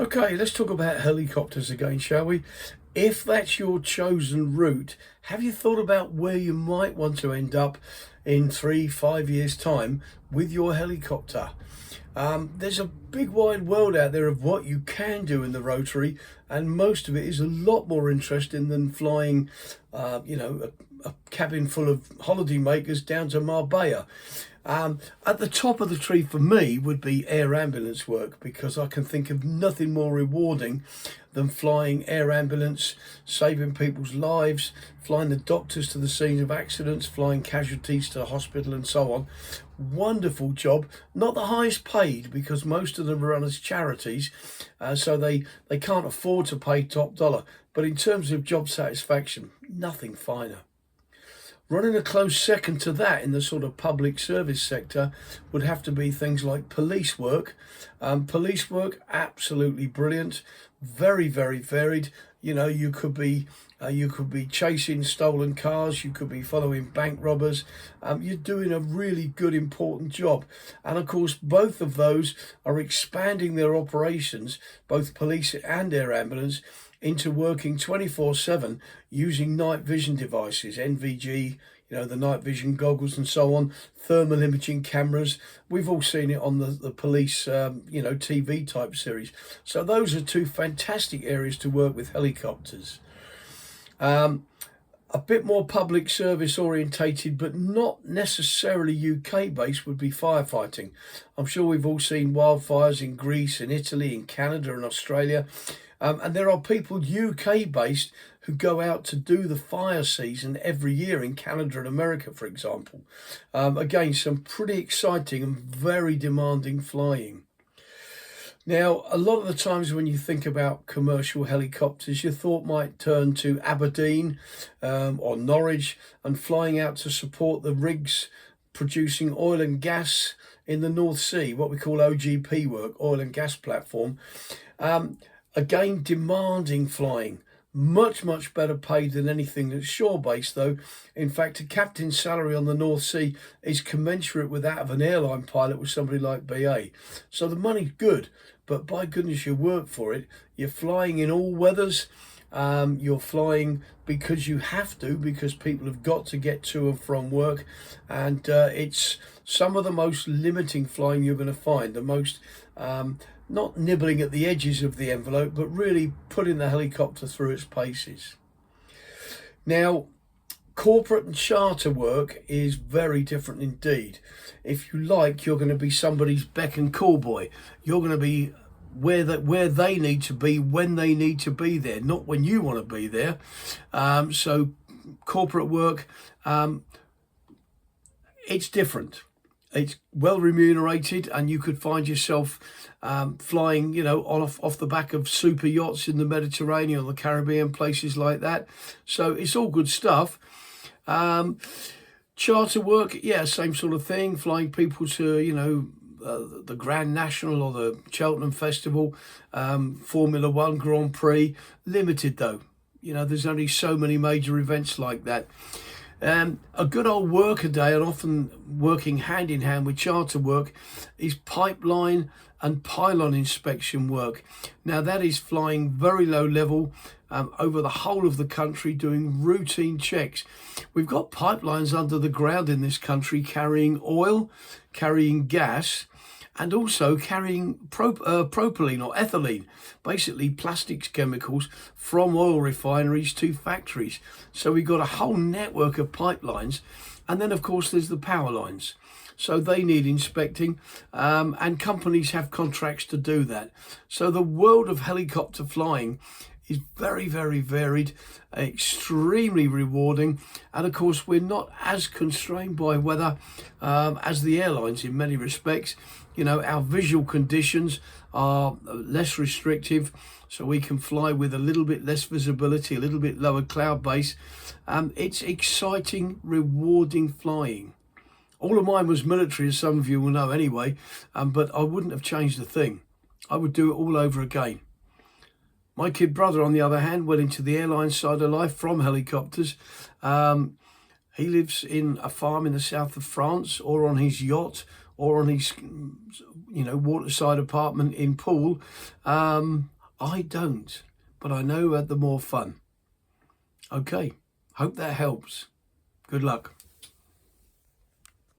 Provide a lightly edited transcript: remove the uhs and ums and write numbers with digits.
Okay, let's talk about helicopters again, shall we? If that's your chosen route, have you thought about where you might want to end up in 3, 5 years' time with your helicopter? There's a big wide world out there of what you can do in the rotary, and most of it is a lot more interesting than flying, a cabin full of holidaymakers down to Marbella. At the top of the tree for me would be air ambulance work, because I can think of nothing more rewarding than flying air ambulance, saving people's lives, flying the doctors to the scene of accidents, flying casualties to the hospital and so on. Wonderful job. Not the highest paid, because most of them are run as charities, so they can't afford to pay top dollar. But in terms of job satisfaction, nothing finer. Running a close second to that in the sort of public service sector would have to be things like police work. Police work, absolutely brilliant, very, very varied. You could be chasing stolen cars, you could be following bank robbers. You're doing a really good, important job. And of course, both of those are expanding their operations, both police and air ambulance, into working 24/7 using night vision devices, NVG, the night vision goggles and so on, thermal imaging cameras. We've all seen it on the police, TV type series. So those are two fantastic areas to work with helicopters. A bit more public service orientated, but not necessarily UK based, would be firefighting. I'm sure we've all seen wildfires in Greece, in Italy, in Canada and Australia. And there are people UK based who go out to do the fire season every year in Canada and America, for example. Again, some pretty exciting and very demanding flying. Now, a lot of the times when you think about commercial helicopters, your thought might turn to Aberdeen or Norwich and flying out to support the rigs producing oil and gas in the North Sea, what we call OGP work, oil and gas platform. Again, demanding flying. Much, much better paid than anything that's shore-based, though. In fact, a captain's salary on the North Sea is commensurate with that of an airline pilot with somebody like BA. So the money's good, but by goodness, you work for it. You're flying in all weathers. You're flying because you have to, because people have got to get to and from work. And it's some of the most limiting flying you're going to find, the most... not nibbling at the edges of the envelope, but really putting the helicopter through its paces. Now, corporate and charter work is very different indeed. If you like, you're going to be somebody's beck and call boy. You're going to be where they need to be when they need to be there, not when you want to be there. So corporate work, it's different. It's well remunerated, and you could find yourself flying, off the back of super yachts in the Mediterranean or the Caribbean, places like that. So it's all good stuff. Charter work, yeah, same sort of thing. Flying people to, the Grand National or the Cheltenham Festival, Formula One Grand Prix. Limited though. There's only so many major events like that. A good old work a day, and often working hand in hand with charter work, is pipeline and pylon inspection work. Now that is flying very low level over the whole of the country, doing routine checks. We've got pipelines under the ground in this country carrying oil, carrying gas, and also carrying propylene or ethylene, basically plastics chemicals from oil refineries to factories. So we've got a whole network of pipelines. And then, of course, there's the power lines. So they need inspecting, and companies have contracts to do that. So the world of helicopter flying is very, very varied, extremely rewarding. And of course, we're not as constrained by weather as the airlines in many respects. Our visual conditions are less restrictive, so we can fly with a little bit less visibility, a little bit lower cloud base. It's exciting, rewarding flying. All of mine was military, as some of you will know anyway, but I wouldn't have changed a thing. I would do it all over again. My kid brother, on the other hand, went into the airline side of life from helicopters. He lives in a farm in the south of France, or on his yacht, or on his, waterside apartment in Poole. I don't, but I know who had the more fun. Okay, hope that helps. Good luck.